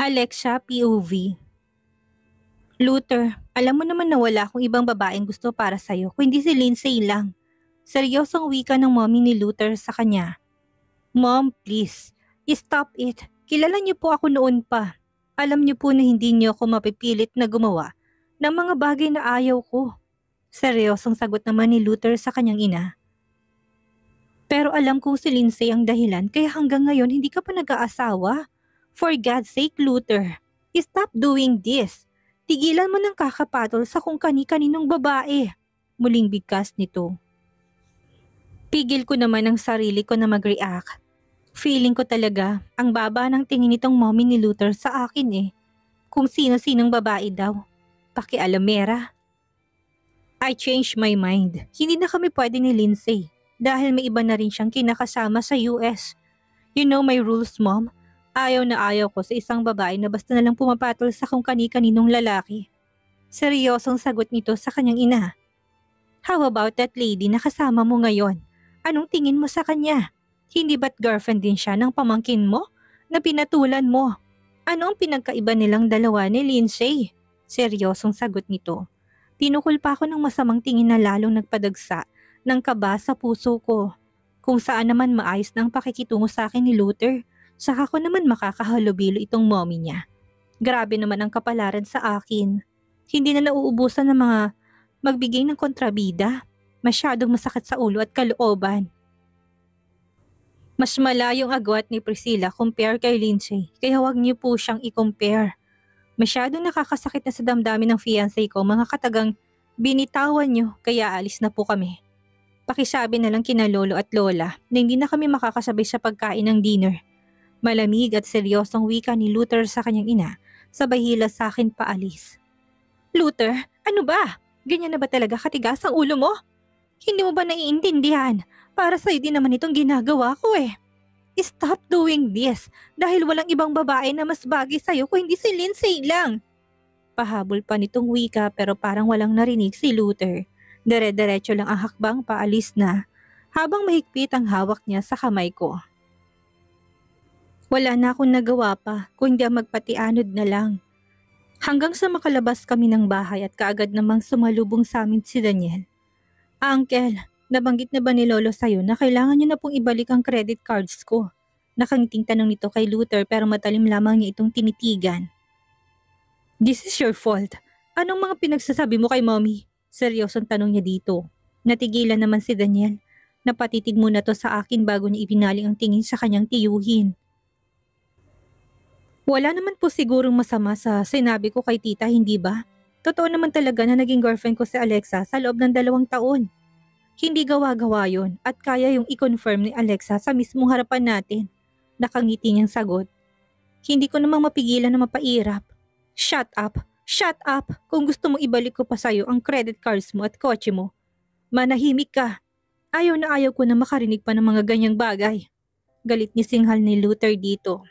Alexa POV. Luther, alam mo naman na wala akong ibang babaeng gusto para sa'yo kundi si Lindsay lang. Seryosong wika ng mommy ni Luther sa kanya. Mom, please, stop it. Kilala niyo po ako noon pa. Alam niyo po na hindi niyo ako mapipilit na gumawa ng mga bagay na ayaw ko. Seryosong sagot naman ni Luther sa kanyang ina. Pero alam kong si Lindsay ang dahilan kaya hanggang ngayon hindi ka pa nag-aasawa. For God's sake, Luther, stop doing this. Tigilan mo ng kakapatol sa kung kani-kaninong babae. Muling bigkas nito. Pigil ko naman ang sarili ko na mag-react. Feeling ko talaga ang baba ng tingin nitong mommy ni Luther sa akin eh. Kung sino-sinong babae daw. Pakialamera. I changed my mind. Hindi na kami pwede ni Lindsay dahil may iba na rin siyang kinakasama sa US. You know my rules, Mom. Ayaw na ayaw ko sa isang babae na basta nalang pumapatol sa kung kani-kaninong lalaki. Seryosong sagot nito sa kanyang ina. How about that lady na kasama mo ngayon? Anong tingin mo sa kanya? Hindi ba't girlfriend din siya ng pamangkin mo na pinatulan mo? Ano ang pinagkaiba nilang dalawa ni Lindsay? Seryosong sagot nito. Tinukol pa ako ng masamang tingin na lalong nagpadagsa ng kaba sa puso ko. Kung saan naman maayos na ang pakikitungo sa akin ni Luther. Saka ko naman makakahalubilo itong mommy niya. Grabe naman ang kapalaran sa akin. Hindi na nauubusan ng mga magbigay ng kontrabida. Masyadong masakit sa ulo at kalooban. Mas malayong agwat ni Priscilla compare kay Lindsay, kaya huwag niyo po siyang i-compare. Masyadong nakakasakit na sa damdamin ng fiancé ko, mga katagang binitawan niyo kaya alis na po kami. Pakisabi na lang kina lolo at lola na hindi na kami makakasabay sa pagkain ng dinner. Malamig at seryosong wika ni Luther sa kanyang ina, sabay hila sa akin paalis. Luther, ano ba? Ganyan na ba talaga katigas ang ulo mo? Hindi mo ba naiintindihan? Para sa'yo din naman itong ginagawa ko eh. Stop doing this dahil walang ibang babae na mas bagay sa'yo kung hindi si Lindsay lang. Pahabol pa nitong wika pero parang walang narinig si Luther. Dire-diretso lang ang hakbang paalis na habang mahigpit ang hawak niya sa kamay ko. Wala na akong nagawa pa kundi magpatianod na lang. Hanggang sa makalabas kami ng bahay at kaagad namang sumalubong sa amin si Daniel. Uncle, nabanggit na ba ni Lolo sa'yo na kailangan niyo na pong ibalik ang credit cards ko? Nakangiting tanong nito kay Luther pero matalim lamang niya itong tinitigan. This is your fault. Anong mga pinagsasabi mo kay mommy? Seryosong tanong niya dito. Natigilan naman si Daniel. Napatitig muna to sa akin bago niya ibinaling ang tingin sa kanyang tiyuhin. Wala naman po sigurong masama sa sinabi ko kay tita, hindi ba? Totoo naman talaga na naging girlfriend ko si Alexa sa loob ng 2 taon. Hindi gawa-gawa yun at kaya yung i-confirm ni Alexa sa mismong harapan natin. Nakangiti niyang sagot. Hindi ko namang mapigilan na mapairap. Shut up! Shut up! Kung gusto mong ibalik ko pa sa'yo ang credit cards mo at kotse mo. Manahimik ka. Ayaw na ayaw ko na makarinig pa ng mga ganyang bagay. Galit ni singhal ni Luther dito.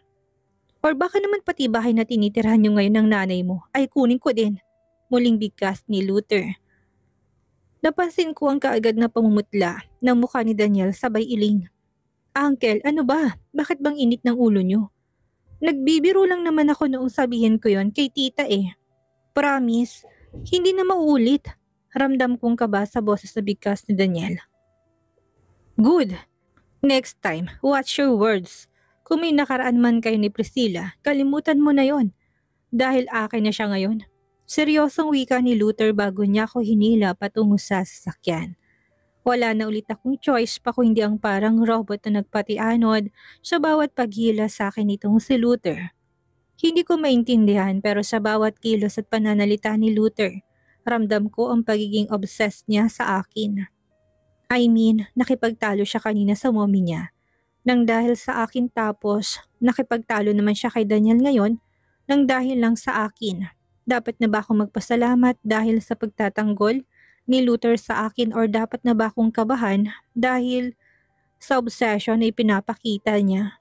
Or baka naman pati bahay na tinitirhan niyo ngayon ng nanay mo ay kunin ko din. Muling bigkas ni Luther. Napansin ko ang kaagad na pamumutla ng mukha ni Daniel sabay iling. Uncle, ano ba? Bakit bang init ng ulo niyo? Nagbibiro lang naman ako noong sabihin ko yon kay tita eh. Promise, hindi na mauulit. Ramdam kong kaba sa boses na bigkas ni Daniel. Good. Next time, watch your words. Kung may nakaraan man kayo ni Priscilla, kalimutan mo na yon. Dahil akin na siya ngayon. Seryosong wika ni Luther bago niya ako hinila patungo sa sasakyan. Wala na ulit akong choice pa kung hindi ang parang robot na nagpatianod sa bawat paghila sa akin itong si Luther. Hindi ko maintindihan pero sa bawat kilos at pananalita ni Luther, ramdam ko ang pagiging obsessed niya sa akin. I mean, nakipagtalo siya kanina sa mommy niya. Nang dahil sa akin tapos nakipagtalo naman siya kay Daniel ngayon nang dahil lang sa akin. Dapat na ba akong magpasalamat dahil sa pagtatanggol ni Luther sa akin or dapat na ba akong kabahan dahil sa obsession na ipinapakita niya?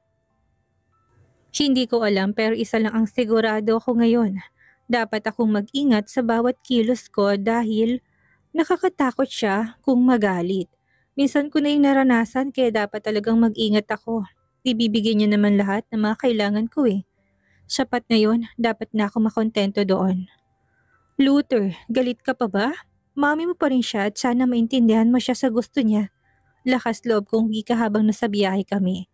Hindi ko alam pero isa lang ang sigurado ako ngayon. Dapat akong mag-ingat sa bawat kilos ko dahil nakakatakot siya kung magalit. Minsan ko na yung naranasan kaya dapat talagang mag-ingat ako. Ibibigay niya naman lahat ng mga kailangan ko eh. Sapat na yun, dapat na ako makontento doon. Luther, galit ka pa ba? Mami mo pa rin siya at sana maintindihan mo siya sa gusto niya. Lakas loob kong wika habang nasa biyahe kami.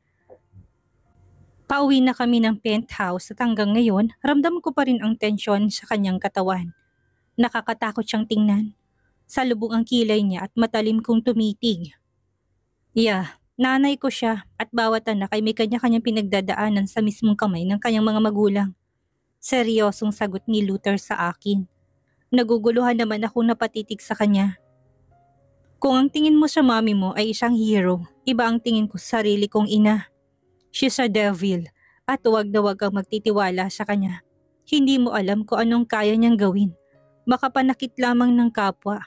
Pauwi na kami ng penthouse at hanggang ngayon, ramdam ko pa rin ang tensyon sa kanyang katawan. Nakakatakot siyang tingnan. Salubong ang kilay niya at matalim kong tumitig. Nanay ko siya at bawat anak ay may kanya-kanyang pinagdadaanan sa mismong kamay ng kanyang mga magulang. Seryosong sagot ni Luther sa akin. Naguguluhan naman akong napatitig sa kanya. Kung ang tingin mo sa mami mo ay isang hero, iba ang tingin ko sa sarili kong ina. She's a devil at huwag na huwag kang magtitiwala sa kanya. Hindi mo alam kung anong kaya niyang gawin. Makapanakit lamang ng kapwa.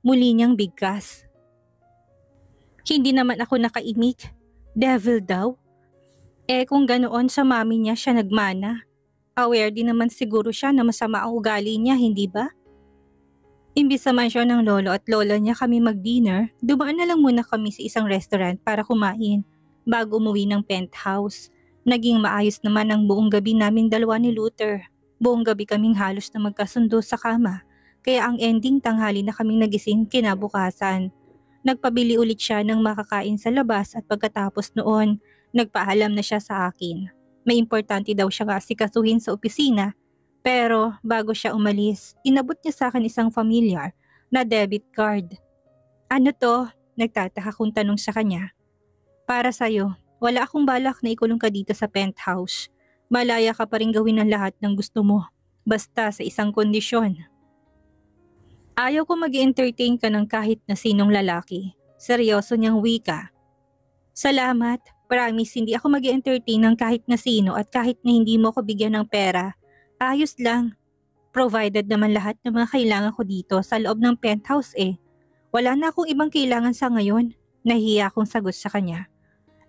Muli niyang bigkas. Hindi naman ako nakaimik. Devil daw? Kung ganoon sa mami niya siya nagmana. Aware din naman siguro siya na masama ang ugali niya, hindi ba? Imbis sa mansyon ng lolo at lola niya kami mag-dinner, dumaan na lang muna kami sa isang restaurant para kumain. Bago umuwi ng penthouse, naging maayos naman ang buong gabi naming dalawa ni Luther. Buong gabi kaming halos na magkasundo sa kama, kaya ang ending tanghali na kaming nagising kinabukasan. Nagpabili ulit siya ng makakain sa labas at pagkatapos noon, nagpaalam na siya sa akin. May importante daw siya asikasuhin sa opisina, pero bago siya umalis, inabot niya sa akin isang familiar na debit card. Ano to? Nagtataka kong tanong sa kanya. Para sa'yo, wala akong balak na ikulong ka dito sa penthouse. Malaya ka pa rin gawin ang lahat ng gusto mo. Basta sa isang kondisyon. Ayaw ko mag-entertain ka ng kahit na sinong lalaki. Seryoso niyang wika. Salamat. Promise, hindi ako mag-entertain ng kahit na sino at kahit na hindi mo ko bigyan ng pera. Ayos lang. Provided naman lahat ng mga kailangan ko dito sa loob ng penthouse Wala na akong ibang kailangan sa ngayon. Nahiya akong sagot sa kanya.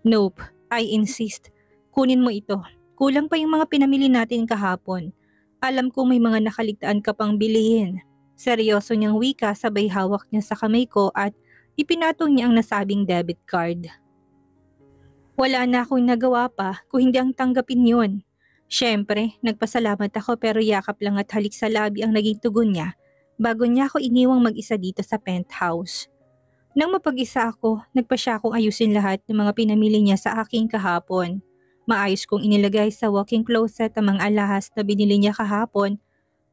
Nope, I insist. Kunin mo ito. Kulang pa yung mga pinamili natin kahapon. Alam ko may mga nakaligtaan ka pang bilihin. Seryoso niyang wika sabay hawak niya sa kamay ko at ipinatong niya ang nasabing debit card. Wala na akong nagawa pa kung hindi ang tanggapin yun. Siyempre, nagpasalamat ako pero yakap lang at halik sa labi ang naging tugon niya bago niya ako iniwang mag-isa dito sa penthouse. Nang mapag-isa ako, nagpa siya akong ayusin lahat ng mga pinamili niya sa aking kahapon. Maayos kong inilagay sa walk-in closet ang mga alahas na binili niya kahapon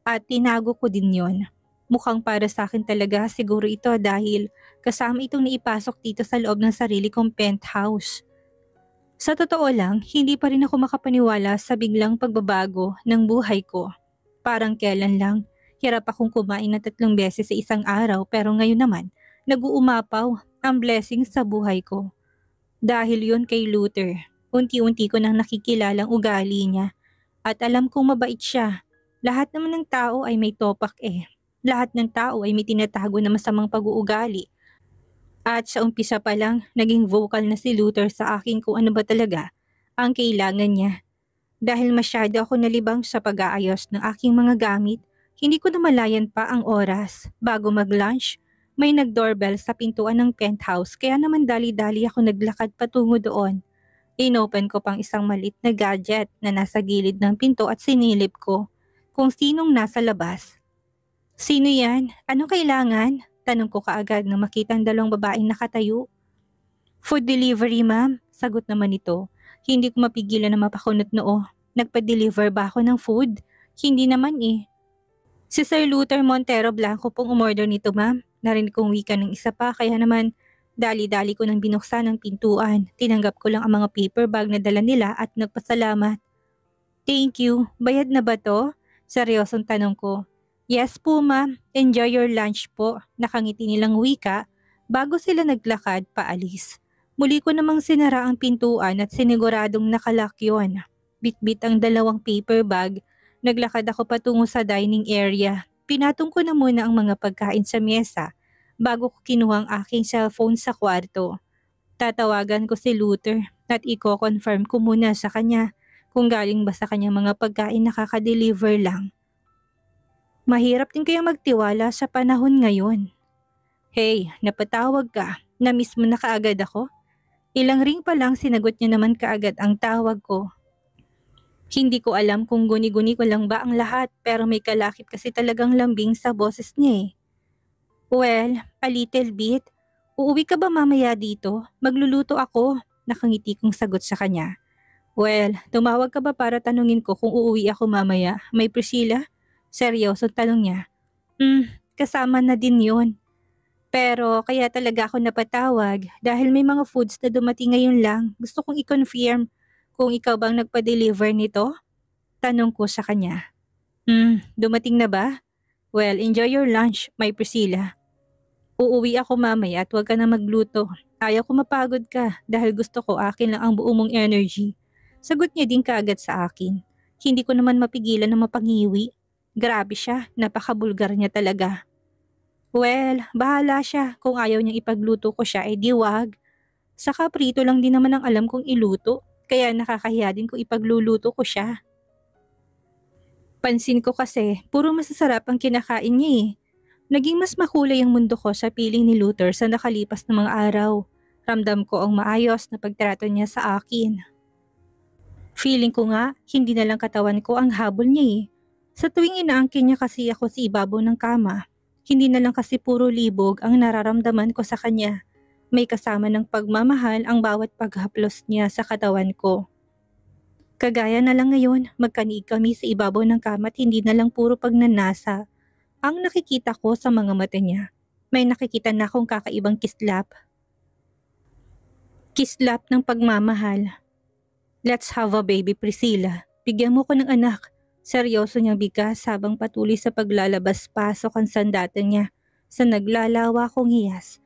at tinago ko din yon. Mukhang para sa akin talaga siguro ito dahil kasama itong naipasok dito sa loob ng sarili kong penthouse. Sa totoo lang, hindi pa rin ako makapaniwala sa biglang pagbabago ng buhay ko. Parang kailan lang, hirap akong kumain na 3 beses sa isang araw pero ngayon naman, nag-uumapaw ang blessing sa buhay ko. Dahil yun kay Luther, unti-unti ko nang nakikilalang ugali niya at alam kong mabait siya. Lahat naman ng tao ay may topak Lahat ng tao ay may tinatago na masamang pag-uugali. At sa umpisa pa lang, naging vocal na si Luther sa akin kung ano ba talaga ang kailangan niya. Dahil masyado ako nalibang sa pag-aayos ng aking mga gamit, hindi ko namalayan pa ang oras. Bago mag-lunch, may nag-doorbell sa pintuan ng penthouse kaya naman dali-dali ako naglakad patungo doon. Inopen ko pang isang malit na gadget na nasa gilid ng pinto at sinilip ko kung sinong nasa labas. Sino yan? Anong kailangan? Tanong ko kaagad nang makita ang 2 babaeng nakatayo. Food delivery ma'am, sagot naman ito. Hindi ko mapigilan na mapakunot noo. Nagpa-deliver ba ako ng food? Hindi naman Si Sir Luther Montero Blanco pong umorder nito ma'am. Narinig kong wika ng isa pa kaya naman dali-dali ko nang binuksan ang pintuan. Tinanggap ko lang ang mga paper bag na dala nila at nagpasalamat. Thank you. Bayad na ba to? Seryosong tanong ko. Yes po ma'am. Enjoy your lunch po. Nakangiti nilang wika bago sila naglakad paalis. Muli ko namang sinara ang pintuan at siniguradong nakalock yun. Bit-bit ang 2 paper bag. Naglakad ako patungo sa dining area. Pinatong ko na muna ang mga pagkain sa mesa bago ko kinuha ang aking cellphone sa kwarto. Tatawagan ko si Luther at i-confirm ko muna sa kanya kung galing ba sa kanyang mga pagkain nakaka-deliver lang. Mahirap din kaya magtiwala sa panahon ngayon. Hey, napatawag ka. Na-miss mo na kaagad ako? Ilang ring pa lang sinagot niya naman kaagad ang tawag ko. Hindi ko alam kung guni-guni ko lang ba ang lahat pero may kalakip kasi talagang lambing sa boses niya eh. Well, a little bit. Uuwi ka ba mamaya dito? Magluluto ako. Nakangiti kong sagot sa kanya. Well, tumawag ka ba para tanungin ko kung uuwi ako mamaya? May Priscilla? Seryosong tanong niya. Kasama na din yon. Pero kaya talaga ako napatawag dahil may mga foods na dumating ngayon lang. Gusto kong i-confirm kung ikaw bang nagpa-deliver nito? Tanong ko sa kanya. Dumating na ba? Well, enjoy your lunch, may Priscilla. Uuwi ako mamaya at huwag ka na magluto. Ayaw ko mapagod ka dahil gusto ko akin lang ang buo mong energy. Sagot niya din kaagad sa akin. Hindi ko naman mapigilan na mapangiwi. Grabe siya, napakabulgar niya talaga. Well, bahala siya. Kung ayaw niyang ipagluto ko siya, di wag. Saka prito lang din naman ang alam kong iluto. Kaya nakakahiya din kung ipagluluto ko siya. Pansin ko kasi, puro masasarap ang kinakain niya eh. Naging mas makulay ang mundo ko sa piling ni Luther sa nakalipas na mga araw. Ramdam ko ang maayos na pagtrato niya sa akin. Feeling ko nga, hindi na lang katawan ko ang habol niya eh. Sa tuwing inaangkin niya kasi ako sa ibabaw ng kama, hindi na lang kasi puro libog ang nararamdaman ko sa kanya. May kasama ng pagmamahal ang bawat paghaplos niya sa katawan ko. Kagaya na lang ngayon, magkaniig kami sa ibabaw ng kama at hindi na lang puro pagnanasa ang nakikita ko sa mga mata niya. May nakikita na akong kakaibang kislap. Kislap ng pagmamahal. Let's have a baby, Priscilla. Bigyan mo ko ng anak. Seryoso niyang bigkas habang patuloy sa paglalabas-pasok ang sandata niya sa naglalawa kong hiyas.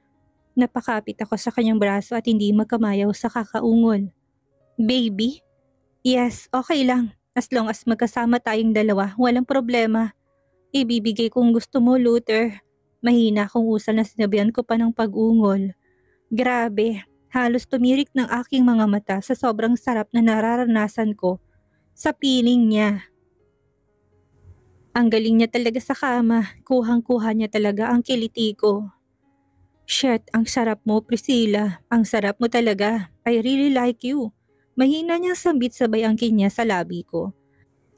Napakapit ako sa kanyang braso at hindi magkamayaw sa kakaungol. Baby? Yes, okay lang. As long as magkasama tayong dalawa, walang problema. Ibibigay kung gusto mo, Luther. Mahina akong usal na sinabihan ko pa ng pag-ungol. Grabe, halos tumirik ng aking mga mata sa sobrang sarap na nararanasan ko sa piling niya. Ang galing niya talaga sa kama, kuhang-kuha niya talaga ang kiliti ko. Shit, ang sarap mo, Priscilla. Ang sarap mo talaga. I really like you. Mahina niyang sambit sabay ang niya sa labi ko.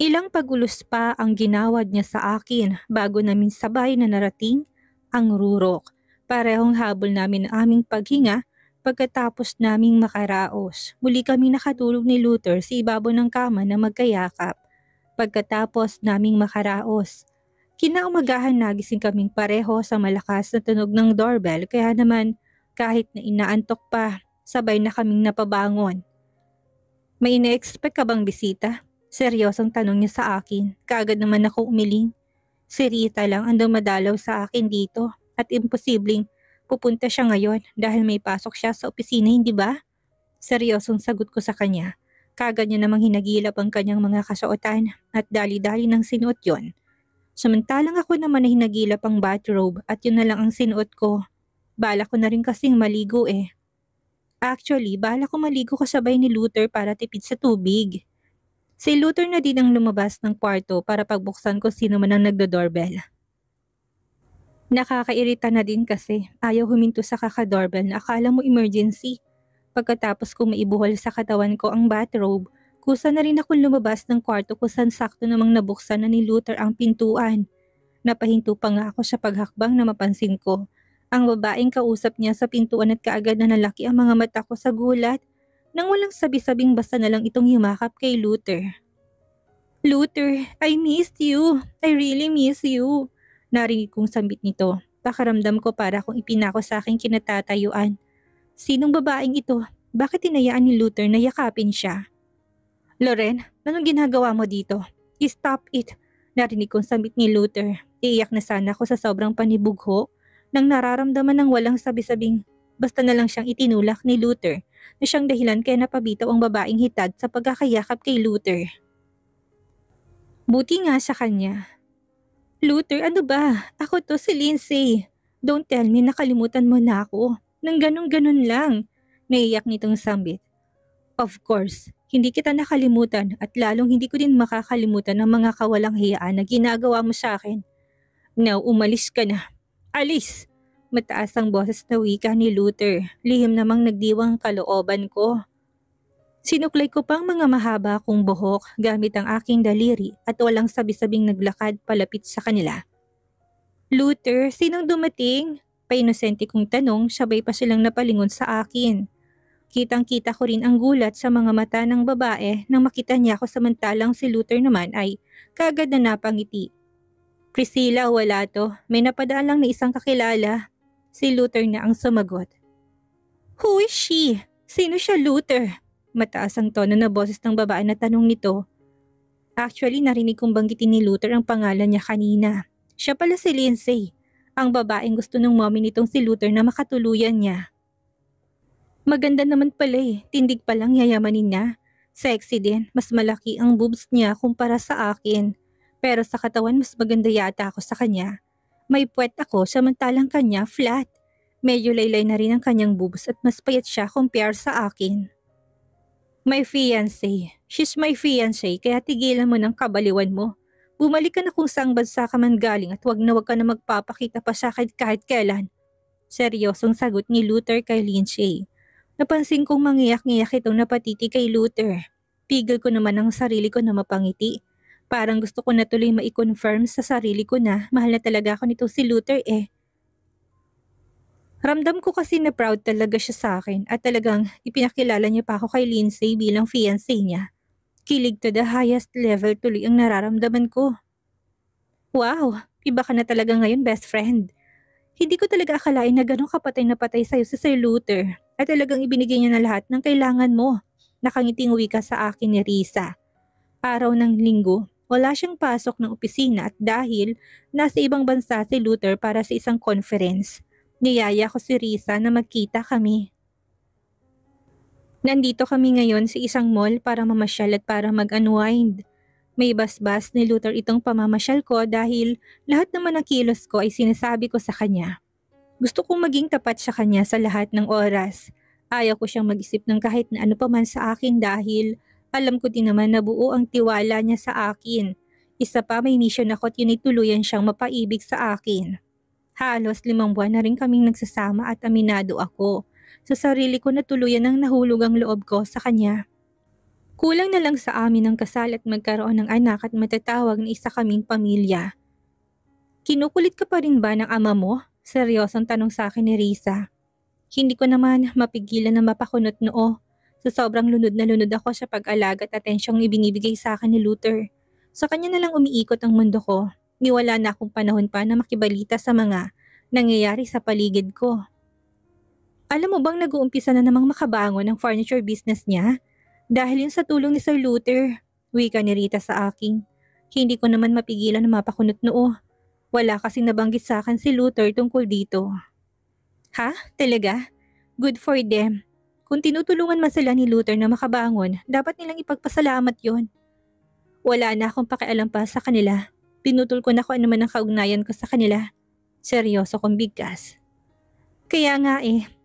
Ilang pagulos pa ang ginawad niya sa akin bago namin sabay na narating ang rurok. Parehong habol namin ang aming paghinga pagkatapos naming makaraos. Muli kami nakatulog ni Luther sa ibabaw ng kama na magkayakap. Pagkatapos naming makaraos, kinaumagahan nagising kaming pareho sa malakas na tunog ng doorbell kaya naman kahit na inaantok pa, sabay na kaming napabangon. May ina-expect ka bang bisita? Seryosong tanong niya sa akin. Kaagad naman ako umiling. Si Rita lang ang dumadalaw sa akin dito at imposibleng pupunta siya ngayon dahil may pasok siya sa opisina, hindi ba? Seryosong sagot ko sa kanya. Kaagad niya namang hinagilap ang kanyang mga kasuotan at dali-dali ng sinuot yon. Samantalang ako naman na hinagilap ang bathrobe at yun na lang ang sinuot ko. Bala ko na rin kasing maligo eh. Actually, bala ko maligo kasabay ni Luther para tipid sa tubig. Si Luther na din ang lumabas ng kwarto para pagbuksan ko sino man ang nagdo-doorbell. Nakakairita na din kasi ayaw huminto sa kaka-doorbell na akala mo emergency. Pagkatapos kong maibuhol sa katawan ko ang bathrobe, kusa na rin akong lumabas ng kwarto kung saan sakto namang nabuksan na ni Luther ang pintuan. Napahinto pa nga ako sa paghakbang na mapansin ko. Ang babaeng kausap niya sa pintuan at kaagad na nalaki ang mga mata ko sa gulat nang walang sabi-sabing basta na lang itong yumakap kay Luther. Luther, I missed you. I really miss you. Narinig kong sambit nito. Pakaramdam ko para kung ipinako sa aking kinatatayuan. Sinong babaeng ito? Bakit tinayaan ni Luther na yakapin siya? Loren, anong ginagawa mo dito? Stop it. Narinig kong sambit ni Luther. Iiyak na sana ako sa sobrang panibugho nang nararamdaman ng walang sabi-sabing basta na lang siyang itinulak ni Luther na siyang dahilan kaya napabitaw ang babaeng hitad sa pagkakayakap kay Luther. Buti nga sa kanya. Luther, ano ba? Ako to si Lindsay. Don't tell me nakalimutan mo na ako. Nang ganun-ganun lang. Naiyak nitong sambit. Of course, hindi kita nakalimutan at lalong hindi ko din makakalimutan ang mga kawalang hiyaan na ginagawa mo sa akin. Now, umalis ka na. Alis! Mataas ang boses na wika ni Luther. Lihim namang nagdiwang kalooban ko. Sinuklay ko pang mga mahaba kong buhok gamit ang aking daliri at walang sabi-sabing naglakad palapit sa kanila. Luther, sinong dumating? Painosente kong tanong, sabay pa silang napalingon sa akin. Kitang-kita ko rin ang gulat sa mga mata ng babae nang makita niya ako samantalang si Luther naman ay kaagad na napangiti. Priscilla, wala to. May napadaan lang na isang kakilala. Si Luther na ang sumagot. Who is she? Sino siya, Luther? Mataas ang tono na boses ng babae na tanong nito. Actually, narinig kong banggitin ni Luther ang pangalan niya kanina. Siya pala si Lindsay, ang babaeng gusto ng mommy nitong si Luther na makatuluyan niya. Maganda naman pala tindig pa lang yayamanin niya. Sexy din, mas malaki ang boobs niya kumpara sa akin. Pero sa katawan mas maganda yata ako sa kanya. May puwet ako samantalang kanya flat. Medyo laylay na rin ang kanyang boobs at mas payat siya compare sa akin. My fiancé. She's my fiancé kaya tigilan mo ng kabaliwan mo. Bumalik ka na kung saang bansa ka man galing at wag ka na magpapakita pa sa akin kahit kailan. Seryosong sagot ni Luther kay Lindsay. Napansin kong mangiyak-ngiyak itong napatiti kay Luther. Pigil ko naman ang sarili ko na mapangiti. Parang gusto ko na tuloy ma-confirm sa sarili ko na mahal na talaga ako nito si Luther Ramdam ko kasi na proud talaga siya sa akin at talagang ipinakilala niya pa ako kay Lindsay bilang fiancé niya. Kilig to the highest level tuloy ang nararamdaman ko. Wow, iba ka na talaga ngayon, best friend. Hindi ko talaga akalain na ganun kapatay na patay sa'yo si Sir Luther at talagang ibinigay niya na lahat ng kailangan mo. Nakangiting wika sa akin ni Risa. Araw ng linggo, wala siyang pasok ng opisina at dahil nasa ibang bansa si Luther para sa isang conference, niyaya ko si Risa na magkita kami. Nandito kami ngayon sa isang mall para mamasyal at para mag-unwind. May basbas ni Luther itong pamamasyal ko dahil lahat naman ng kilos ko ay sinasabi ko sa kanya. Gusto kong maging tapat sa kanya sa lahat ng oras. Ayaw ko siyang mag-isip ng kahit na ano pa man sa akin dahil alam ko din naman na buo ang tiwala niya sa akin. Isa pa may mission ako at yun ay tuluyan siyang mapaibig sa akin. Halos 5 buwan na rin kaming nagsasama at aminado ako. Sa sarili ko na tuluyan ang nahulog ang loob ko sa kanya. Kulang na lang sa amin ang kasal at magkaroon ng anak at matatawag na isa kaming pamilya. Kinukulit ka pa rin ba ng ama mo? Seryosong tanong sa akin ni Risa. Hindi ko naman mapigilan na mapakunot noo. Sa sobrang lunod na lunod ako sa pag-alaga at atensyong ibinibigay sa akin ni Luther. Sa kanya na lang umiikot ang mundo ko. Niwala na akong panahon pa na makibalita sa mga nangyayari sa paligid ko. Alam mo bang nag-uumpisa na namang makabangon ang furniture business niya? Dahil yun sa tulong ni Sir Luther, wika ni Rita sa akin. Hindi ko naman mapigilan na mapakunot noo. Wala kasing nabanggit sa akin si Luther tungkol dito. Ha? Talaga? Good for them. Kung tinutulungan man sila ni Luther na makabangon, dapat nilang ipagpasalamat yon. Wala na akong pakialam pa sa kanila. Pinutol ko na kung ano man ang kaugnayan ko sa kanila. Seryoso kong bigkas. Kaya nga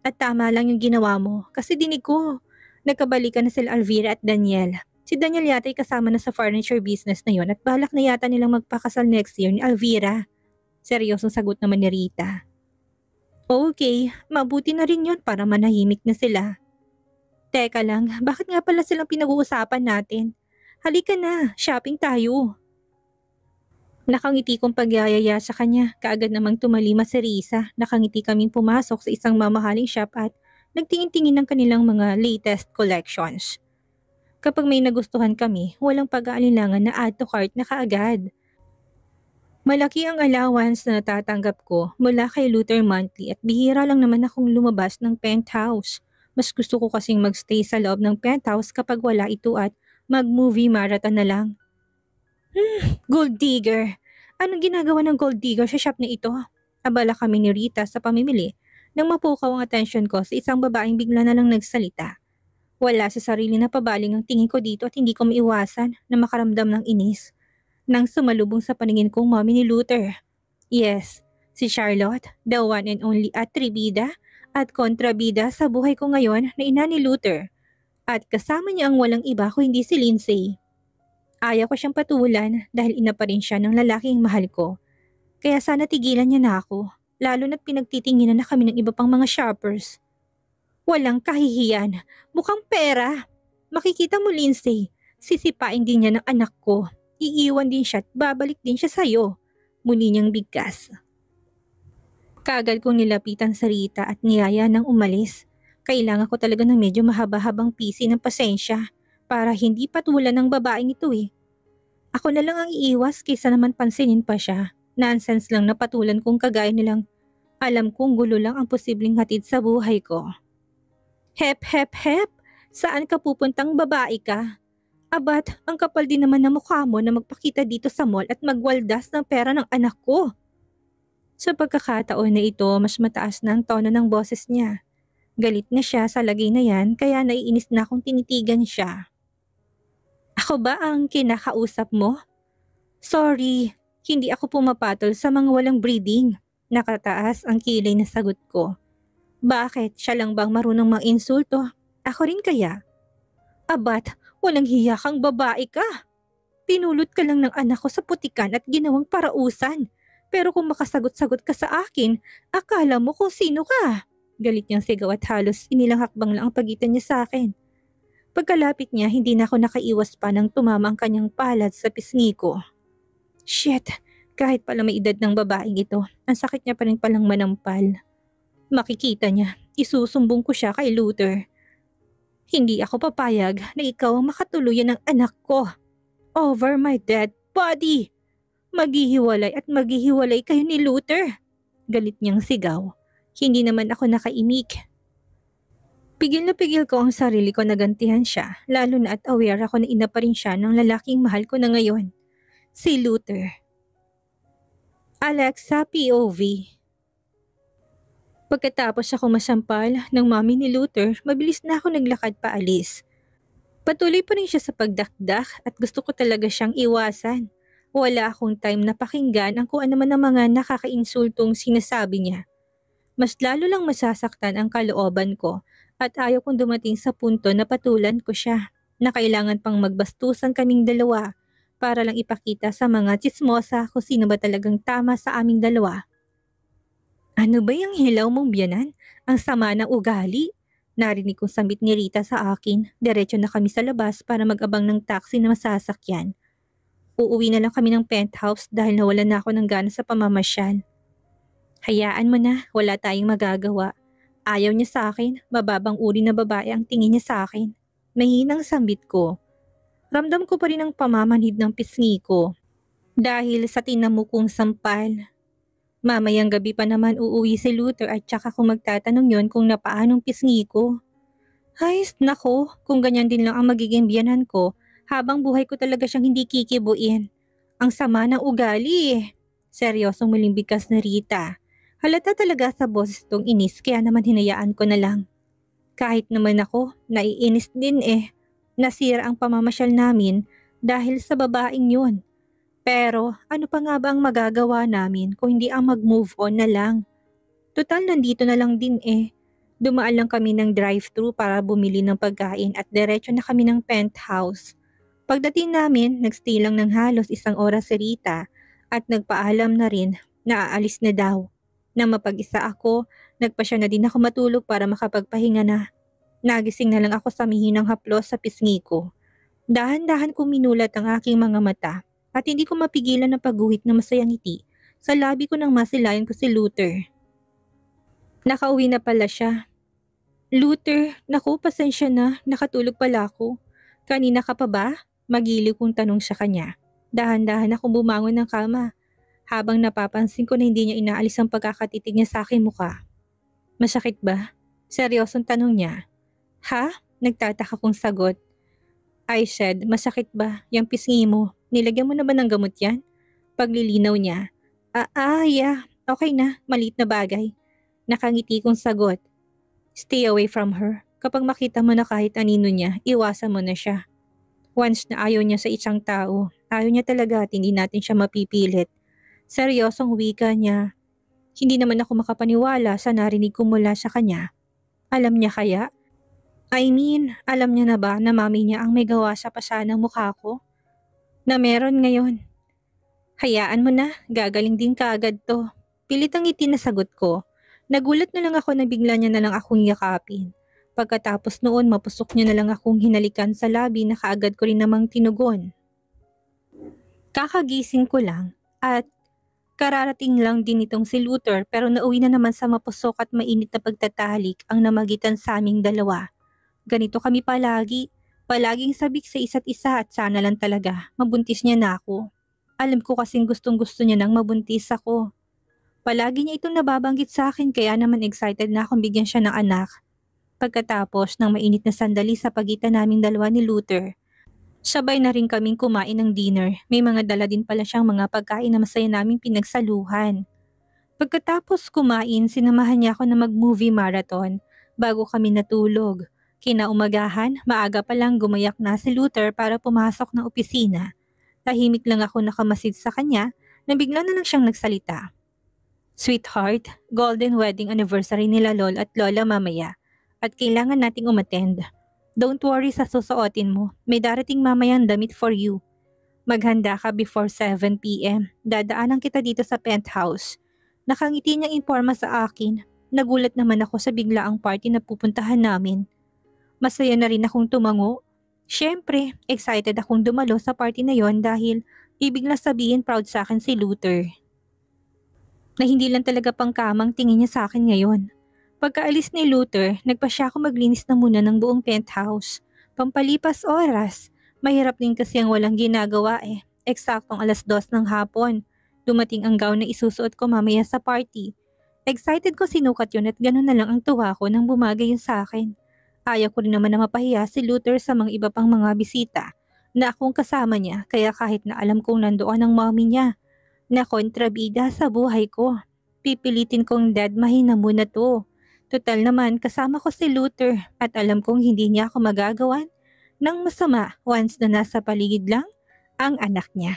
at tama lang yung ginawa mo kasi dinig ko. Nagkabalikan na sila Alvira at Daniel. Si Daniel yata ay kasama na sa furniture business na yon at balak na yata nilang magpakasal next year ni Alvira. Seryosong sagot naman ni Rita. Okay, mabuti na rin yun para manahimik na sila. Teka lang, bakit nga pala silang pinag-uusapan natin? Halika na, shopping tayo. Nakangiti kong pagyayaya sa kanya, kaagad namang tumalima si Risa. Nakangiti kaming pumasok sa isang mamahaling shop at nagtingin-tingin ng kanilang mga latest collections. Kapag may nagustuhan kami, walang pag-aalinlangan na add to cart na kaagad. Malaki ang allowance na natatanggap ko mula kay Luther monthly at bihira lang naman akong lumabas ng penthouse. Mas gusto ko kasing magstay sa loob ng penthouse kapag wala ito at mag-movie marathon na lang. Gold digger! Anong ginagawa ng gold digger sa shop na ito? Abala kami ni Rita sa pamimili nang mapukaw ang atensyon ko sa isang babaeng bigla na lang nagsalita. Wala sa sarili na pabaling ang tingin ko dito at hindi ko maiwasan na makaramdam ng inis. Nang sumalubong sa paningin kong mommy ni Luther. Yes, si Charlotte, the one and only atribida at kontrabida sa buhay ko ngayon na ina ni Luther. At kasama niya ang walang iba kung hindi si Lindsay. Ayaw ko siyang patulan dahil ina pa rin siya ng lalaking mahal ko. Kaya sana tigilan niya na ako, lalo na't pinagtitinginan na kami ng iba pang mga shoppers. Walang kahihiyan, mukhang pera. Makikita mo, Lindsay, sisipain din niya ng anak ko. Iiwan din siya at babalik din siya sa'yo. Muli niyang bigkas. Kaagad kong nilapitan sa Rita at niyaya ng umalis. Kailangan ko talaga ng medyo mahaba-habang pisi ng pasensya para hindi patulan ng babaeng ito eh. Ako na lang ang iiwas kaysa naman pansinin pa siya. Nonsense lang na patulan kong kagaya nilang alam kong gulo lang ang posibleng hatid sa buhay ko. Hep hep hep! Saan ka pupuntang babae ka? Abat, ang kapal din naman na mukha mo na magpakita dito sa mall at magwaldas ng pera ng anak ko. Sa pagkakataon na ito, mas mataas na ang tono ng boses niya. Galit na siya sa lagay na yan kaya naiinis na akong tinitigan siya. Ako ba ang kinakausap mo? Sorry, hindi ako pumapatol sa mga walang breeding. Nakataas ang kilay na sagot ko. Bakit? Siya lang bang marunong mang-insulto? Ako rin kaya? Abat, walang hiya kang babae ka. Pinulot ka lang ng anak ko sa putikan at ginawang parausan. Pero kung makasagot-sagot ka sa akin, akala mo kung sino ka. Galit niyang sigaw at halos inilang hakbang lang ang pagitan niya sa akin. Pagkalapit niya, hindi na ako nakaiwas pa nang tumama ang kanyang palad sa pisngi ko. Shit, kahit pala may edad ng babaeng ito, ang sakit niya pa rin palang manampal. Makikita niya, isusumbong ko siya kay Luther. Hindi ako papayag na ikaw ang makatuluyan ng anak ko. Over my dead body! Maghihiwalay at maghihiwalay kayo ni Luther. Galit niyang sigaw. Hindi naman ako nakaimik. Pigil na pigil ko ang sarili ko na gantihan siya, lalo na at aware ako na ina pa rin siya ng lalaking mahal ko na ngayon. Si Luther. Alexa POV. Pagkatapos ako masampal ng mami ni Luther, mabilis na ako naglakad paalis. Patuloy pa rin siya sa pagdakdak at gusto ko talaga siyang iwasan. Wala akong time na pakinggan ang kung ano man ang mga nakakainsultong sinasabi niya. Mas lalo lang masasaktan ang kalooban ko at ayaw kong dumating sa punto na patulan ko siya na kailangan pang magbastusan kaming dalawa para lang ipakita sa mga tsismosa kung sino ba talagang tama sa aming dalawa. Ano ba yung hilaw mong biyanan? Ang sama ng ugali? Narinig kong sambit ni Rita sa akin. Diretso na kami sa labas para mag-abang ng taxi na masasakyan. Uuwi na lang kami ng penthouse dahil nawalan na ako ng gana sa pamamasyal. Hayaan mo na, wala tayong magagawa. Ayaw niya sa akin, mababang uri na babae ang tingin niya sa akin. Mahinang sambit ko. Ramdam ko pa rin ang pamamanhid ng pisngi ko. Dahil sa tinamukong sampal. Mamayang gabi pa naman uuwi si Luther at saka ko magtatanong yon kung napaanong pisngi ko. Ay, nako, kung ganyan din lang ang magiging biyanan ko, habang buhay ko talaga siyang hindi kikibuin. Ang sama ng ugali. Seryosong muling bigkas na Rita. Halata talaga sa boses itong inis kaya naman hinayaan ko na lang. Kahit naman ako, naiinis din eh. Nasira ang pamamasyal namin dahil sa babaeng yun. Pero ano pa nga ba ang magagawa namin kung hindi ang mag-move on na lang? Total nandito na lang din eh. Dumaan lang kami ng drive-thru para bumili ng pagkain at diretso na kami ng penthouse. Pagdating namin, nagstay lang ng halos 1 oras si Rita at nagpaalam na rin na aalis na daw. Nang mapag-isa ako, nagpasya na din ako matulog para makapagpahinga na. Nagising na lang ako sa mihinang haplos sa pisngi ko. Dahan-dahan kong minulat ang aking mga mata at hindi ko mapigilan na pagguhit na masayang ngiti sa labi ko nang masilayan ko si Luther. Nakauwi na pala siya. Luther, naku, pasensya na, nakatulog pala ako. Kanina ka pa ba? Magiliw kong tanong sa kanya. Dahan-dahan akong bumangon ng kama habang napapansin ko na hindi niya inaalis ang pagkakatitig niya sa aking muka. Masakit ba? Seryosong tanong niya. Ha? Nagtataka kong sagot. I said, masakit ba? Yang pisngi mo. Nilagyan mo na ba ng gamot yan? Paglilinaw niya. Yeah. Okay na. Maliit na bagay. Nakangiti kong sagot. Stay away from her. Kapag makita mo na kahit anino niya, iwasan mo na siya. Once na ayaw niya sa isang tao, ayaw niya talaga at hindi natin siya mapipilit. Seryosong wika niya. Hindi naman ako makapaniwala sa narinig ko mula sa kanya. Alam niya kaya? I mean, alam niya na ba na mami niya ang may gawa sa pasa ng mukha ko? Na meron ngayon. Hayaan mo na, gagaling din kaagad to. Pilit ang ngiti na sagot ko. Nagulat na lang ako na bigla niya na lang akong yakapin. Pagkatapos noon mapusok niya na lang akong hinalikan sa labi na kaagad ko rin namang tinugon. Kakagising ko lang at kararating lang din itong si Luther pero nauwi na naman sa mapusok at mainit na pagtatalik ang namagitan sa aming dalawa. Ganito kami palagi, palaging sabik sa isa't isa at sana lang talaga mabuntis niya na ako. Alam ko kasing gustong gusto niya nang mabuntis ako. Palagi niya itong nababanggit sa akin kaya naman excited na akong bigyan siya ng anak. Pagkatapos ng mainit na sandali sa pagitan naming dalawa ni Luther, sabay na rin kaming kumain ng dinner. May mga dala din pala siyang mga pagkain na masaya naming pinagsaluhan. Pagkatapos kumain, sinamahan niya ako na mag-movie marathon bago kami natulog. Kinaumagahan, maaga pa lang gumayak na si Luther para pumasok ng opisina. Tahimik lang ako nakamasid sa kanya na bigla na lang siyang nagsalita. Sweetheart, golden wedding anniversary nila Lol at Lola mamaya at kailangan nating umattend. Don't worry sa susuotin mo, may darating mamayang damit for you. Maghanda ka before 7 p.m. Dadaanan kita dito sa penthouse. Nakangiti niyang imporma sa akin. Nagulat naman ako sa biglaang party na pupuntahan namin. Masaya na rin akong tumango. Siyempre, excited akong dumalo sa party na yon dahil ibig na sabihin proud sa akin si Luther. Na hindi lang talaga pangkamang tingin niya sa akin ngayon. Pagkaalis ni Luther, nagpa siya ako maglinis na muna ng buong penthouse. Pampalipas oras, mahirap din kasi ang walang ginagawa eh. Eksaktong 2:00 ng hapon. Dumating ang gown na isusuot ko mamaya sa party. Excited ko sinukat yun at ganun na lang ang tuwa ko nang bumagay yun sa akin. Ayaw ko rin naman na mapahiya si Luther sa mga iba pang mga bisita na akong kasama niya kaya kahit na alam kong nandoon ang mommy niya na kontrabida sa buhay ko. Pipilitin kong dad mahina muna to. Total naman kasama ko si Luther at alam kong hindi niya ako magagawan ng masama once na nasa paligid lang ang anak niya.